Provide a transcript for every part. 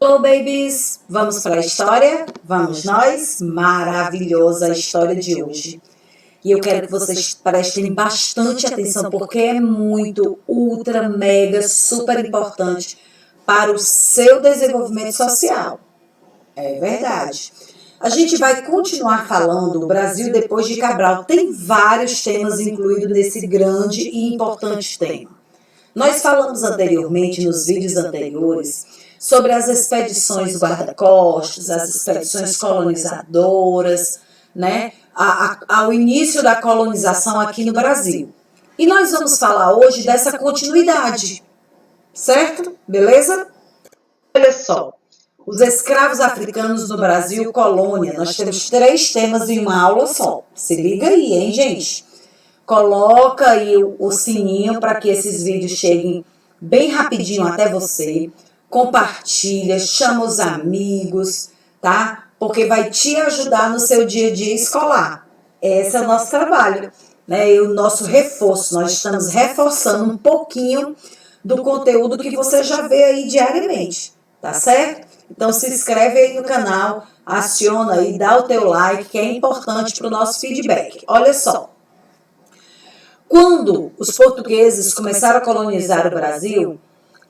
Hello, babies! Vamos para a história? Vamos nós? Maravilhosa a história de hoje. E eu quero que vocês prestem bastante atenção, porque é muito, ultra, mega, super importante para o seu desenvolvimento social. É verdade. A gente vai continuar falando do Brasil depois de Cabral. Tem vários temas incluídos nesse grande e importante tema. Nós falamos anteriormente, nos vídeos anteriores, sobre as expedições do guarda-costas, as expedições colonizadoras, né, ao início da colonização aqui no Brasil. E nós vamos falar hoje dessa continuidade, certo? Beleza? Olha só, os escravos africanos no Brasil, colônia. Nós temos 3 temas em uma aula só. Se liga aí, hein, gente? Coloca aí o sininho para que esses vídeos cheguem bem rapidinho até você. Compartilha, chama os amigos, tá? Porque vai te ajudar no seu dia a dia escolar. Esse é o nosso trabalho, né? E o nosso reforço. Nós estamos reforçando um pouquinho do conteúdo que você já vê aí diariamente, tá certo? Então se inscreve aí no canal, aciona aí, dá o teu like, que é importante para o nosso feedback. Olha só. Quando os portugueses começaram a colonizar o Brasil,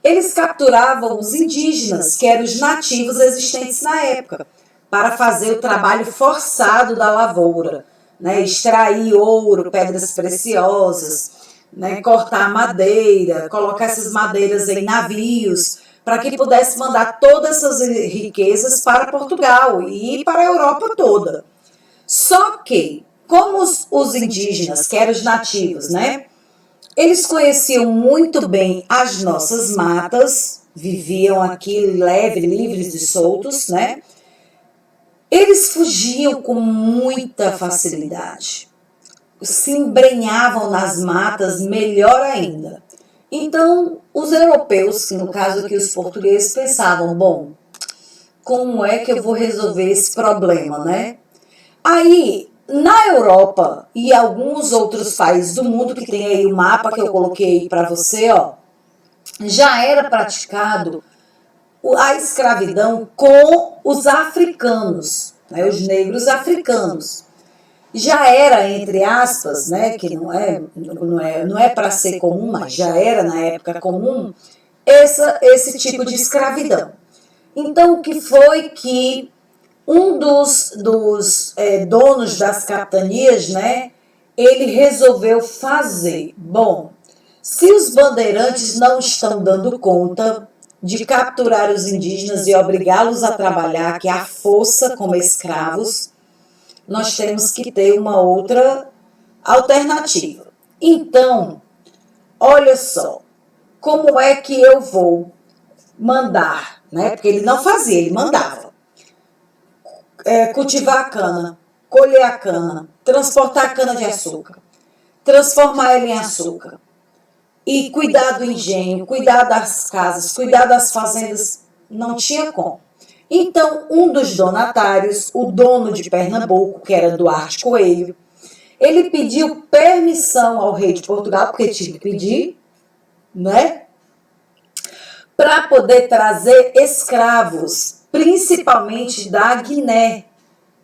eles capturavam os indígenas, que eram os nativos existentes na época, para fazer o trabalho forçado da lavoura, né? Extrair ouro, pedras preciosas, né? Cortar madeira, colocar essas madeiras em navios, para que pudesse mandar todas essas riquezas para Portugal e para a Europa toda. Só que, como os indígenas, que eram os nativos, né? Eles conheciam muito bem as nossas matas, viviam aqui livres e soltos, né? Eles fugiam com muita facilidade. Se embrenhavam nas matas, melhor ainda. Então, os europeus, no caso aqui os portugueses, pensavam, bom, como é que eu vou resolver esse problema, né? Aí, na Europa e alguns outros países do mundo, que tem aí o mapa que eu coloquei para você, ó, já era praticado a escravidão com os africanos, né, os negros africanos. Já era, entre aspas, né, que não é para ser comum, mas já era na época comum, esse tipo de escravidão. Então, o que foi que um dos donos das capitanias, né, ele resolveu fazer? Bom, se os bandeirantes não estão dando conta de capturar os indígenas e obrigá-los a trabalhar, que é a força como escravos, nós temos que ter uma outra alternativa. Então, olha só, como é que eu vou mandar, né? Porque ele não fazia, ele mandava. Cultivar a cana, colher a cana, transportar a cana de açúcar, transformar ela em açúcar e cuidar do engenho, cuidar das casas, cuidar das fazendas, não tinha como. Então, um dos donatários, o dono de Pernambuco, que era Duarte Coelho, ele pediu permissão ao rei de Portugal, porque tinha que pedir, né, para poder trazer escravos, principalmente da Guiné,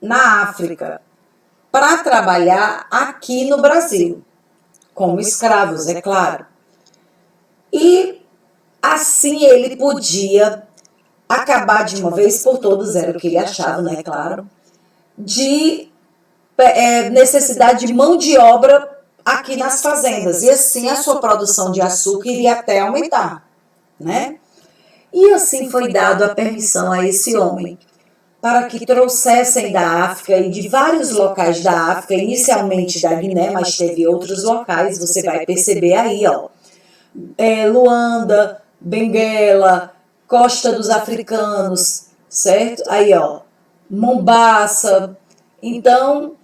na África, para trabalhar aqui no Brasil, como escravos, é claro. E assim ele podia acabar de uma vez por todas, era o que ele achava, né, claro, de necessidade de mão de obra aqui nas fazendas. E assim a sua produção de açúcar iria até aumentar, né? E assim foi dado a permissão a esse homem para que trouxessem da África e de vários locais da África, inicialmente da Guiné, mas teve outros locais, você vai perceber aí, ó, Luanda, Benguela, Costa dos Africanos, certo? Aí, ó, Mombasa. Então,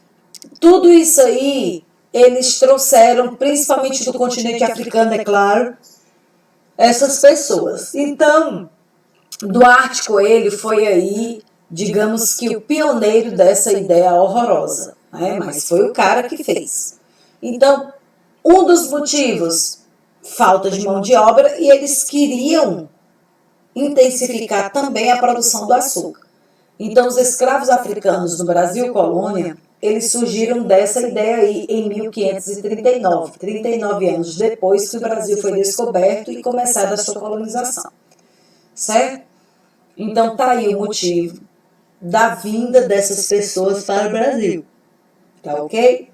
tudo isso aí, eles trouxeram, principalmente do continente africano, é claro, essas pessoas. Então, Duarte Coelho foi aí, digamos que o pioneiro dessa ideia horrorosa, né? Mas foi o cara que fez. Então, um dos motivos, falta de mão de obra, e eles queriam intensificar também a produção do açúcar. Então, os escravos africanos no Brasil colônia, eles surgiram dessa ideia aí em 1539, 39 anos depois que o Brasil foi descoberto e começada a sua colonização, certo? Então, tá aí o motivo da vinda dessas pessoas para o Brasil, tá ok?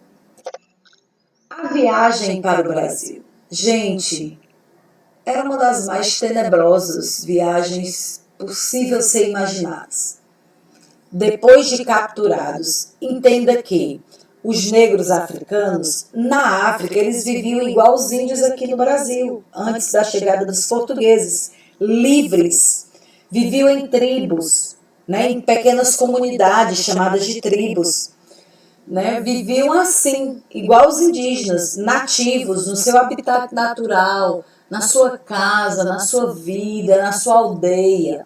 A viagem para o Brasil. Gente, era uma das mais tenebrosas viagens possíveis ser imaginadas. Depois de capturados, entenda que os negros africanos, na África, eles viviam igual os índios aqui no Brasil, antes da chegada dos portugueses, livres, viviam em tribos, né, em pequenas comunidades chamadas de tribos, né, viviam assim, igual os indígenas, nativos, no seu habitat natural, na sua casa, na sua vida, na sua aldeia.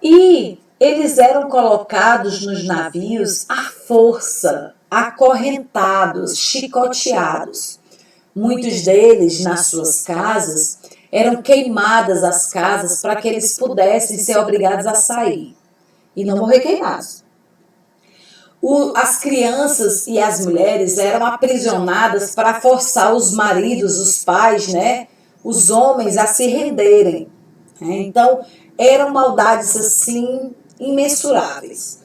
E eles eram colocados nos navios à força, acorrentados, chicoteados. Muitos deles, nas suas casas, eram queimadas as casas para que eles pudessem ser obrigados a sair e não morrer queimados. As crianças e as mulheres eram aprisionadas para forçar os maridos, os pais, né, os homens a se renderem. Então, eram maldades assim imensuráveis.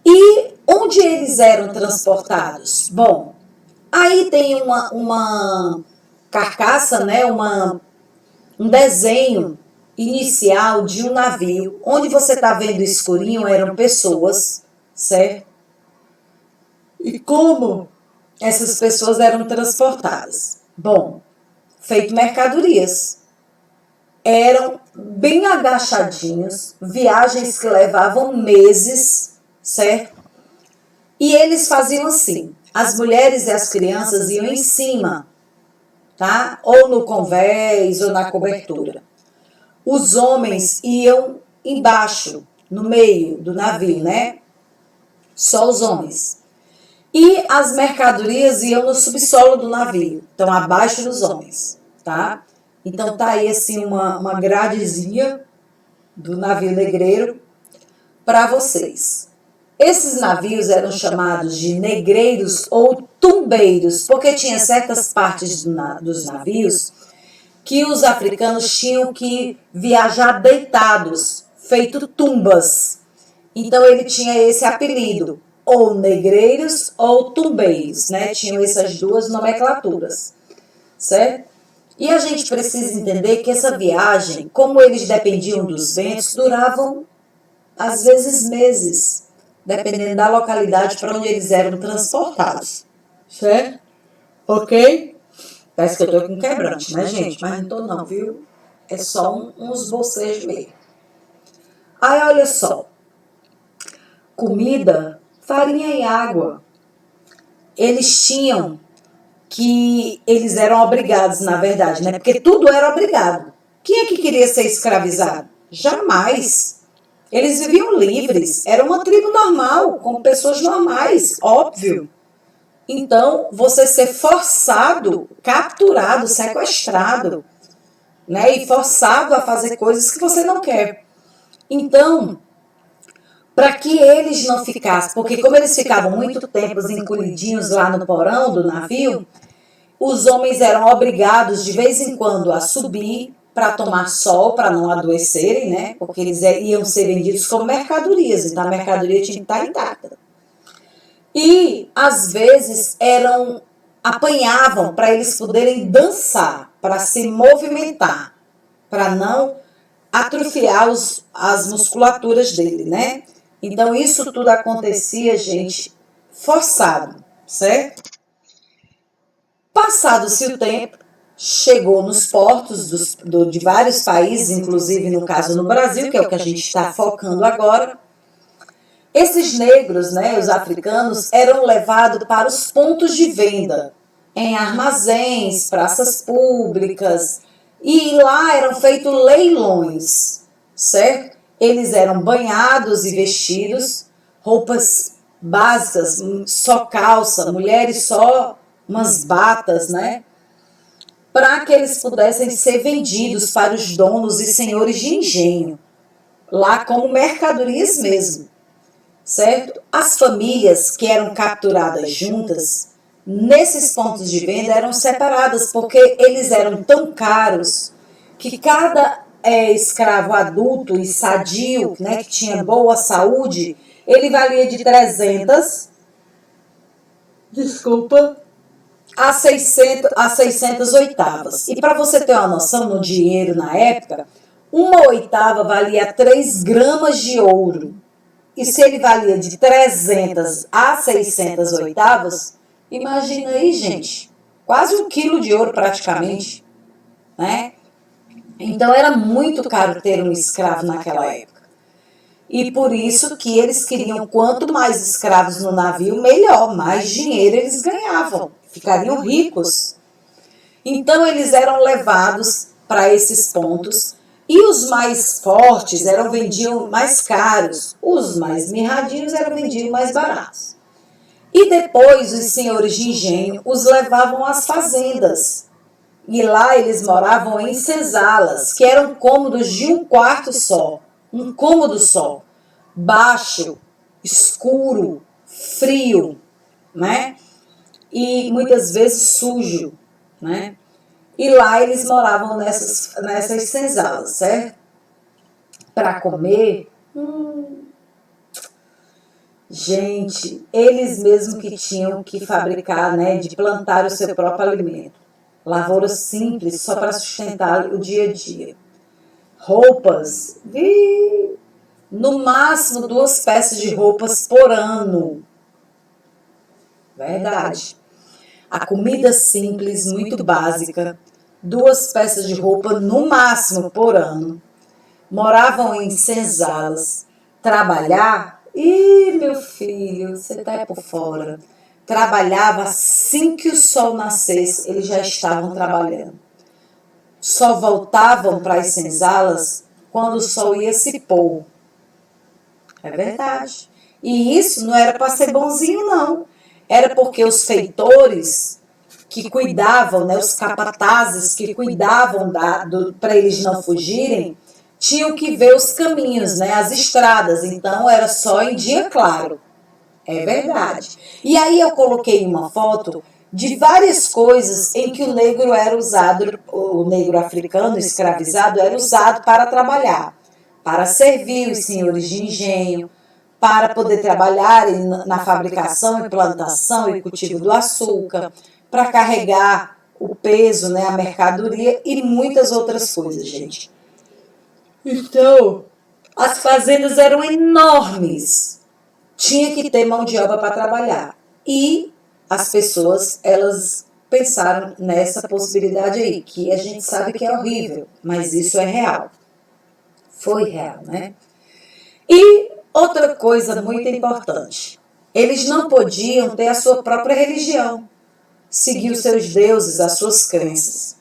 E onde eles eram transportados? Bom, aí tem uma carcaça, né, um desenho inicial de um navio. Onde você está vendo escurinho eram pessoas, certo? E como essas pessoas eram transportadas? Bom, feito mercadorias. Eram bem agachadinhos, viagens que levavam meses, certo? E eles faziam assim, as mulheres e as crianças iam em cima, tá? Ou no convés, ou na cobertura. Os homens iam embaixo, no meio do navio, né? Só os homens. E as mercadorias iam no subsolo do navio, então abaixo dos homens, tá? Então tá aí assim uma gradezinha do navio negreiro para vocês. Esses navios eram chamados de negreiros ou tumbeiros, porque tinha certas partes dos navios que os africanos tinham que viajar deitados, feito tumbas. Então ele tinha esse apelido, ou negreiros ou tumbeiros, né? Tinham essas duas nomenclaturas, certo? E a gente precisa entender que essa viagem, como eles dependiam dos ventos, duravam às vezes meses, dependendo da localidade para onde eles eram transportados, certo? Ok? Parece que eu tô com quebrante, né, gente? Mas não tô não, viu? É só uns bocejos mesmo. Aí, olha só. Comida, farinha e água. Eles tinham que eles eram obrigados, na verdade, né? Porque tudo era obrigado. Quem é que queria ser escravizado? Jamais. Eles viviam livres. Era uma tribo normal, com pessoas normais, óbvio. Então, você ser forçado, capturado, sequestrado, né? E forçado a fazer coisas que você não quer. Então, para que eles não ficassem, porque como eles ficavam muito tempo encolhidinhos lá no porão do navio, os homens eram obrigados de vez em quando a subir para tomar sol, para não adoecerem, né? Porque eles iam ser vendidos como mercadorias, então a mercadoria tinha que estar intacta. E às vezes apanhavam para eles poderem dançar, para se movimentar, para não atrofiar as musculaturas dele, né? Então isso tudo acontecia, gente, forçado, certo? Passado-se o tempo, chegou nos portos de vários países, inclusive no caso no Brasil, que é o que a gente está focando agora. Esses negros, né, os africanos, eram levados para os pontos de venda, em armazéns, praças públicas, e lá eram feitos leilões, certo? Eles eram banhados e vestidos, roupas básicas, só calça, mulheres só umas batas, né? para que eles pudessem ser vendidos para os donos e senhores de engenho, lá como mercadorias mesmo, certo? As famílias que eram capturadas juntas, nesses pontos de venda eram separadas, porque eles eram tão caros que cada escravo adulto e sadio, né, que tinha boa saúde, ele valia de 300, desculpa, a 600 oitavas. E para você ter uma noção, no dinheiro na época, uma oitava valia 3 gramas de ouro. E se ele valia de 300 a 600 oitavas, imagina aí, gente, quase 1 quilo de ouro praticamente, né? Então era muito caro ter um escravo naquela época. E por isso que eles queriam, quanto mais escravos no navio, melhor, mais dinheiro eles ganhavam, ficariam ricos. Então eles eram levados para esses pontos e os mais fortes eram vendiam mais caros, os mais mirradinhos eram vendidos mais baratos. E depois os senhores de engenho os levavam às fazendas. E lá eles moravam em senzalas, que eram cômodos de 1 quarto só. Um cômodo só. Baixo, escuro, frio, né? E muitas vezes sujo, né? E lá eles moravam nessas senzalas, certo? Para comer, gente, eles mesmos que tinham que fabricar, né? De plantar o seu próprio alimento. Lavoura simples, só para sustentar o dia a dia. Roupas, no máximo 2 peças de roupas por ano. Verdade. A comida simples, muito básica, 2 peças de roupa no máximo por ano. Moravam em senzalas. Trabalhar, meu filho, você tá por fora. Trabalhava assim que o sol nascesse, eles já estavam trabalhando. Só voltavam para as senzalas quando o sol ia se pôr. É verdade. E isso não era para ser bonzinho, não. Era porque os feitores que cuidavam, né, os capatazes que cuidavam para eles não fugirem, tinham que ver os caminhos, né, as estradas. Então era só em dia claro. É verdade. E aí eu coloquei uma foto de várias coisas em que o negro era usado, o negro africano escravizado era usado para trabalhar, para servir os senhores de engenho, para poder trabalhar na fabricação e plantação e cultivo do açúcar, para carregar o peso, né, a mercadoria e muitas outras coisas, gente. Então, as fazendas eram enormes. Tinha que ter mão de obra para trabalhar. E as pessoas, elas pensaram nessa possibilidade aí, que a gente sabe que é horrível, mas isso é real. Foi real, né? E outra coisa muito importante, eles não podiam ter a sua própria religião, seguir os seus deuses, as suas crenças.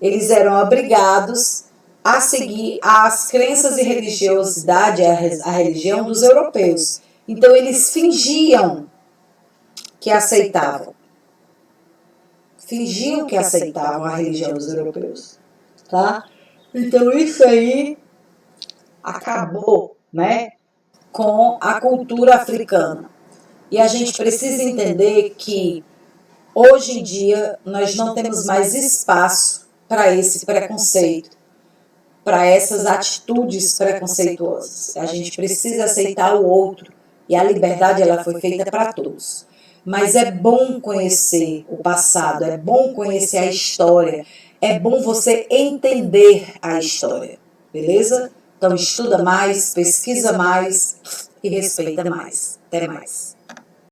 Eles eram obrigados a seguir as crenças e religiosidade, a religião dos europeus. Então eles fingiam que aceitavam. Fingiam que aceitavam a religião dos europeus. Tá? Então isso aí acabou, né, com a cultura africana. E a gente precisa entender que hoje em dia nós não temos mais espaço para esse preconceito, para essas atitudes preconceituosas. A gente precisa aceitar o outro e a liberdade ela foi feita para todos. Mas é bom conhecer o passado, é bom conhecer a história, é bom você entender a história, beleza? Então estuda mais, pesquisa mais e respeita mais. Até mais.